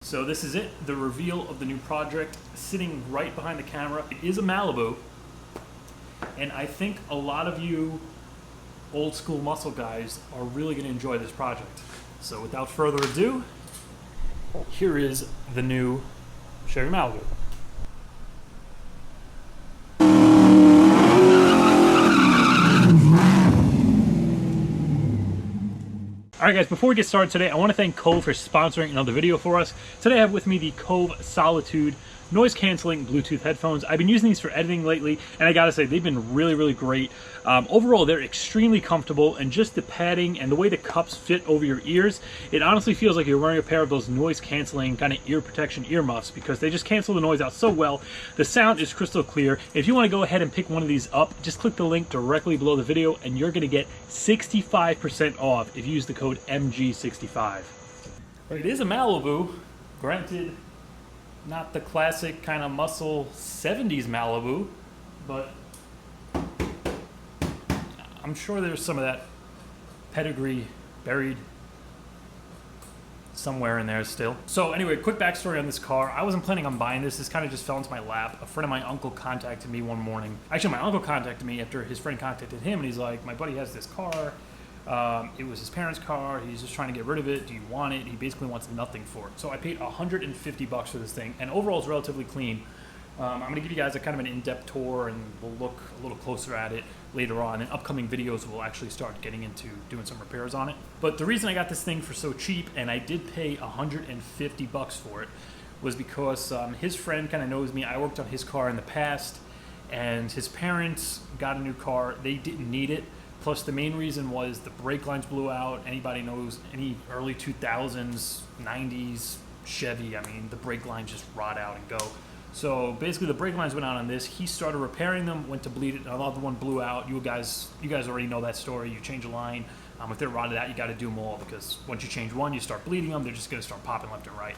So this is it, the reveal of the new project, sitting right behind the camera. It is a Malibu, and I think a lot of you old school muscle guys are really going to enjoy this project. So without further ado, here is the new Chevy Malibu. Alright guys, before we get started today, I want to thank Kove for sponsoring another video for us. Today I have with me the Kove Solitude noise cancelling Bluetooth headphones. I've been using these for editing lately, and I gotta say, they've been really great. Overall, they're extremely comfortable, and just the padding and the way the cups fit over your ears, it honestly feels like you're wearing a pair of those noise cancelling kind of ear protection earmuffs, because they just cancel the noise out so well. The sound is crystal clear. If you want to go ahead and pick one of these up, just click the link directly below the video, and you're going to get 65% off if you use the code MG65. But it is a Malibu, granted, not the classic kind of muscle 70s Malibu, but I'm sure there's some of that pedigree buried somewhere in there still. So anyway, quick backstory on this car. I wasn't planning on buying this. This kind of just fell into my lap. A friend of my uncle contacted me one morning. Actually, my uncle contacted me after his friend contacted him, and he's like, my buddy has this car. It was his parents' car. He's just trying to get rid of it. Do you want it? He basically wants nothing for it. So I paid $150 for this thing, and overall it's relatively clean. I'm going to give you guys a kind of an in-depth tour, and we'll look a little closer at it later on. In upcoming videos, we'll actually start getting into doing some repairs on it. But the reason I got this thing for so cheap, and I did pay $150 for it, was because his friend kind of knows me. I worked on his car in the past, and his parents got a new car. They didn't need it. Plus, the main reason was the brake lines blew out. Anybody knows any early 2000s, 90s Chevy, I mean, the brake lines just rot out and go. So basically, the brake lines went out on this. He started repairing them, went to bleed it. Another one blew out. You guys already know that story. You change a line. If they're rotted out, you got to do them all, because once you change one, you start bleeding them. They're just going to start popping left and right.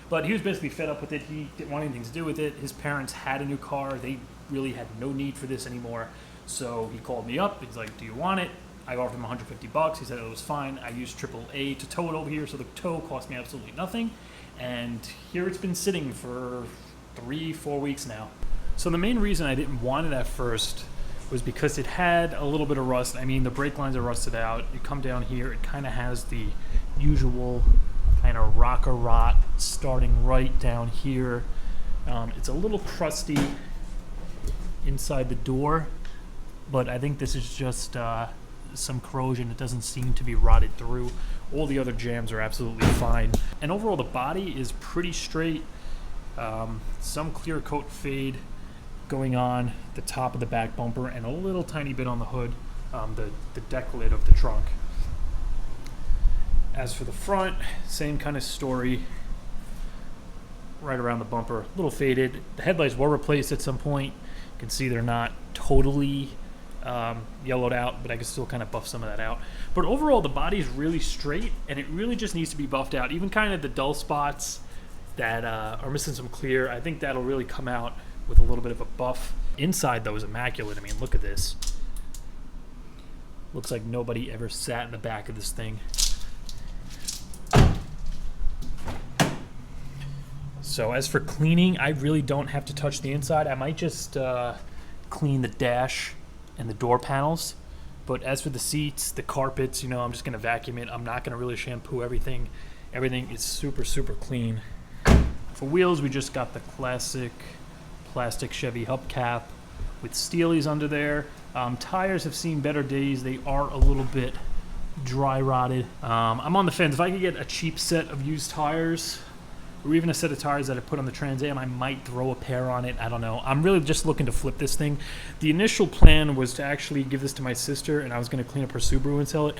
But he was basically fed up with it. He didn't want anything to do with it. His parents had a new car. They really had no need for this anymore. So he called me up. He's like, do you want it? I offered him $150. He said it was fine. I used AAA to tow it over here, so the tow cost me absolutely nothing. And here it's been sitting for 3-4 weeks now. So the main reason I didn't want it at first was because it had a little bit of rust. I mean, the brake lines are rusted out. You come down here, it kind of has the usual kind of rocker rot starting right down here. It's a little crusty inside the door, but I think this is just some corrosion. It doesn't seem to be rotted through. All the other jams are absolutely fine. And overall, the body is pretty straight. Some clear coat fade going on the top of the back bumper, and a little tiny bit on the hood, the deck lid of the trunk. As for the front, same kind of story. Right around the bumper, a little faded. The headlights were replaced at some point. You can see they're not totally yellowed out, but I can still kind of buff some of that out. But overall, the body is really straight, and it really just needs to be buffed out. Even kind of the dull spots that are missing some clear, I think that'll really come out with a little bit of a buff. Inside, though, is immaculate. I mean, look at this. Looks like nobody ever sat in the back of this thing. So as for cleaning, I really don't have to touch the inside. I might just clean the dash and the door panels. But as for the seats, the carpets, I'm just going to vacuum it. I'm not going to really shampoo everything. Everything is super clean. For wheels, we just got the classic plastic Chevy hubcap with steelies under there. Tires have seen better days. They are a little bit dry rotted. I'm on the fence. If I could get a cheap set of used tires, or even a set of tires that I put on the Trans Am, I might throw a pair on it. I don't know. I'm really just looking to flip this thing. The initial plan was to actually give this to my sister, and I was going to clean up her Subaru and sell it.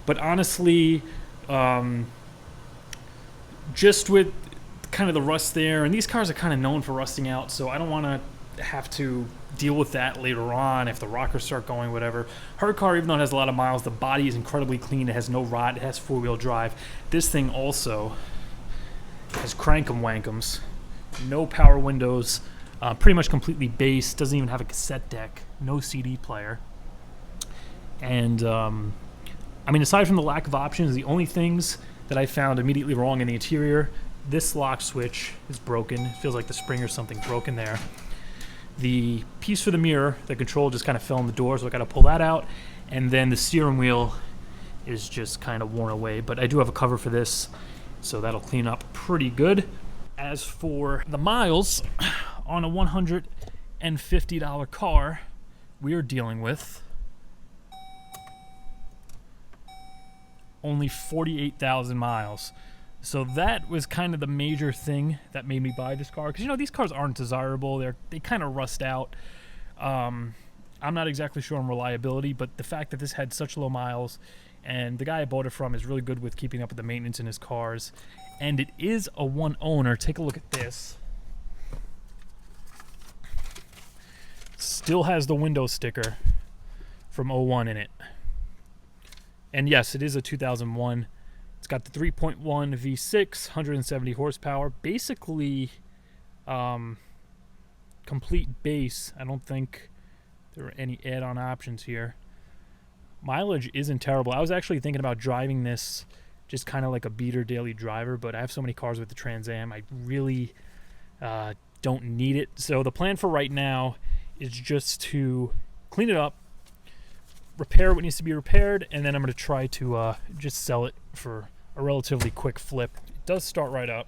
But honestly, just with kind of the rust there, and these cars are kind of known for rusting out, so I don't want to have to deal with that later on if the rockers start going, whatever. Her car, even though it has a lot of miles, the body is incredibly clean. It has no rot. It has four-wheel drive. This thing also has crankum wankums, no power windows, pretty much completely bass, doesn't even have a cassette deck, no CD player. And I mean, aside from the lack of options, the only things that I found immediately wrong in the interior This lock switch is broken. It feels like the spring or something broken there. The piece for the mirror, the control just kind of fell in the door, so I got to pull that out. And then the steering wheel is just kind of worn away. But I do have a cover for this, so that'll clean up pretty good. As for the miles, on a $150 car, we are dealing with only 48,000 miles. So that was kind of the major thing that made me buy this car. Because, you know, these cars aren't desirable. They kind of rust out. I'm not exactly sure on reliability, but the fact that this had such low miles, and the guy I bought it from is really good with keeping up with the maintenance in his cars. And it is a one owner. Take a look at this. Still has the window sticker from '01 in it. And yes, it is a 2001. It's got the 3.1 V6, 170 horsepower. Basically, complete base. I don't think there are any add-on options here. Mileage isn't terrible. I was actually thinking about driving this just kind of like a beater daily driver, but I have so many cars with the Trans Am, I really don't need it. So the plan for right now is just to clean it up, repair what needs to be repaired, and then I'm going to try to just sell it for a relatively quick flip. It does start right up.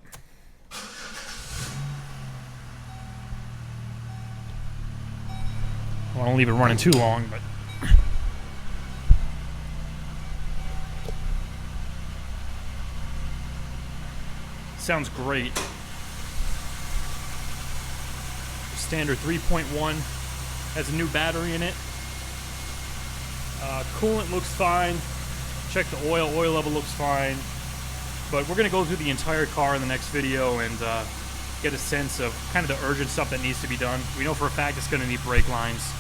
I don't want to leave it running too long, but sounds great. Standard 3.1 has a new battery in it. Coolant looks fine. Check the oil. Oil level looks fine. But we're going to go through the entire car in the next video and get a sense of kind of the urgent stuff that needs to be done. We know for a fact it's going to need brake lines.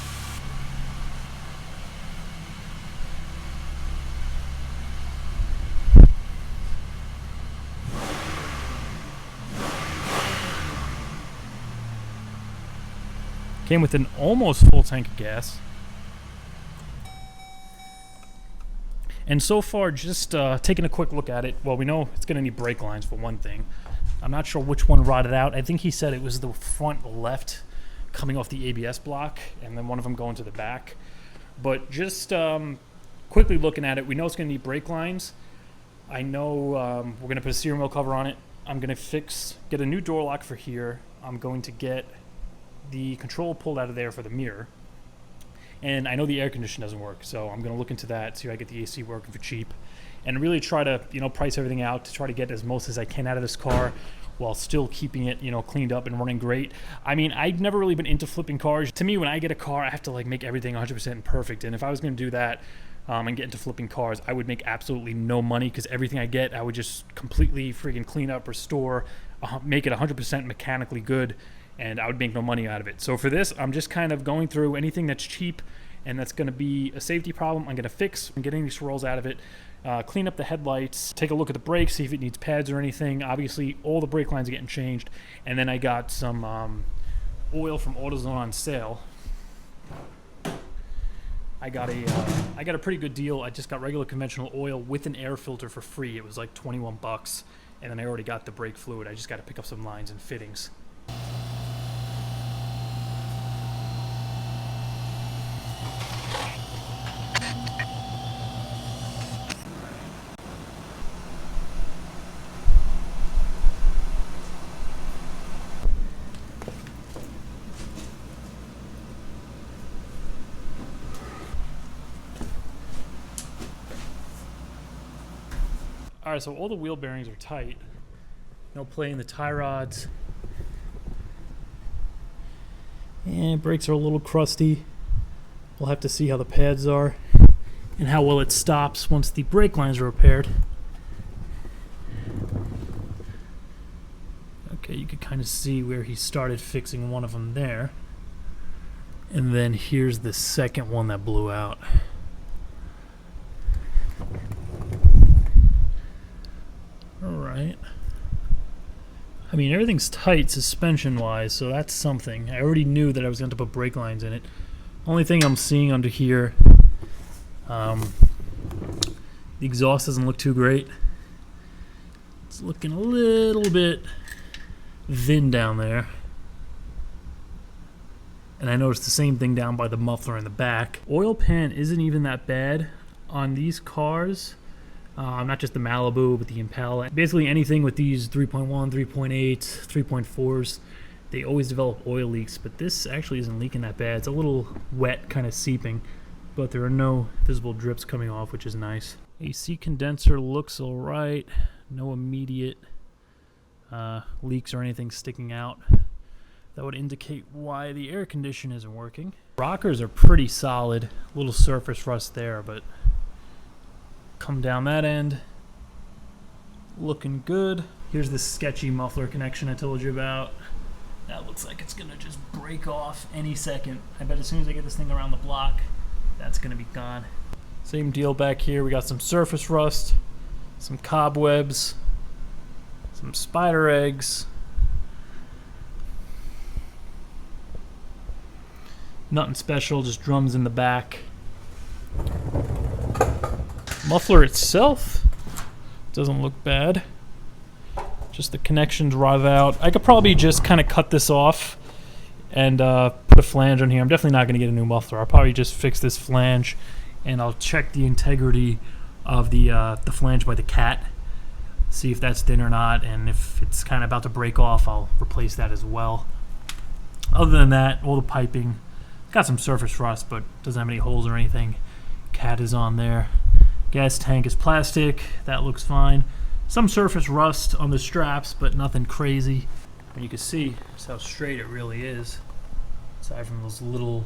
Came with an almost full tank of gas. And so far, just taking a quick look at it, well, we know it's going to need brake lines for one thing. I'm not sure which one rotted out. I think he said it was the front left coming off the ABS block, and then one of them going to the back. But just quickly looking at it, we know it's going to need brake lines. I know we're going to put a steering wheel cover on it. I'm going to get a new door lock for here. I'm going to get the control pulled out of there for the mirror. And I know the air conditioner doesn't work, so I'm going to look into that, see if I get the AC working for cheap, and really try to, price everything out to try to get as most as I can out of this car while still keeping it, cleaned up and running great. I mean, I've never really been into flipping cars. To me, when I get a car, I have to make everything 100% perfect. And if I was going to do that and get into flipping cars, I would make absolutely no money because everything I get, I would just completely freaking clean up, restore, make it 100% mechanically good, and I would make no money out of it. So for this, I'm just kind of going through anything that's cheap and that's going to be a safety problem. I'm going to fix and get any swirls out of it, clean up the headlights, take a look at the brakes, see if it needs pads or anything. Obviously, all the brake lines are getting changed. And then I got some oil from AutoZone on sale. I got a pretty good deal. I just got regular conventional oil with an air filter for free. It was like 21 bucks. And then I already got the brake fluid. I just got to pick up some lines and fittings. Alright, so all the wheel bearings are tight. No play in the tie rods. And brakes are a little crusty. We'll have to see how the pads are and how well it stops once the brake lines are repaired. Okay, you can kind of see where he started fixing one of them there. And then here's the second one that blew out. Alright. I mean, everything's tight suspension-wise, so that's something. I already knew that I was going to put brake lines in it. Only thing I'm seeing under here, the exhaust doesn't look too great. It's looking a little bit thin down there. And I noticed the same thing down by the muffler in the back. Oil pan isn't even that bad on these cars. Not just the Malibu, but the Impala. Basically anything with these 3.1, 3.8, 3.4s, they always develop oil leaks, but this actually isn't leaking that bad. It's a little wet, kind of seeping, but there are no visible drips coming off, which is nice. AC condenser looks all right. No immediate leaks or anything sticking out. That would indicate why the air condition isn't working. Rockers are pretty solid. A little surface rust there, but come down that end. Looking good. Here's the sketchy muffler connection I told you about. That looks like it's gonna just break off any second. I bet as soon as I get this thing around the block, that's gonna be gone. Same deal back here. We got some surface rust, some cobwebs, some spider eggs. Nothing special, just drums in the back. Muffler itself doesn't look bad. Just the connections rotted out. I could probably just kind of cut this off and put a flange on here. I'm definitely not going to get a new muffler. I'll probably just fix this flange, and I'll check the integrity of the flange by the cat, see if that's thin or not, and if it's kind of about to break off, I'll replace that as well. Other than that, all the piping, got some surface rust, but doesn't have any holes or anything. Cat is on there. Gas tank is plastic. That looks fine. Some surface rust on the straps, but nothing crazy. And you can see just how straight it really is, aside from those little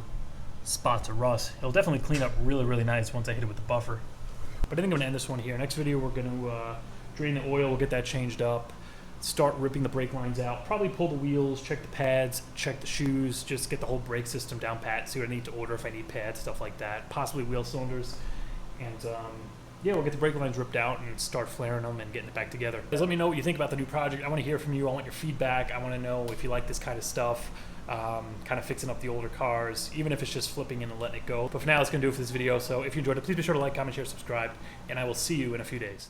spots of rust. It'll definitely clean up really, really nice once I hit it with the buffer. But I think I'm going to end this one here. Next video, we're going to drain the oil, we'll get that changed up, start ripping the brake lines out, probably pull the wheels, check the pads, check the shoes, just get the whole brake system down pat, see what I need to order if I need pads, stuff like that, possibly wheel cylinders. And yeah, we'll get the brake lines ripped out and start flaring them and getting it back together. Just let me know what you think about the new project. I want to hear from you. I want your feedback. I want to know if you like this kind of stuff, kind of fixing up the older cars, even if it's just flipping in and letting it go. But for now, that's going to do it for this video. So if you enjoyed it, please be sure to like, comment, share, subscribe, and I will see you in a few days.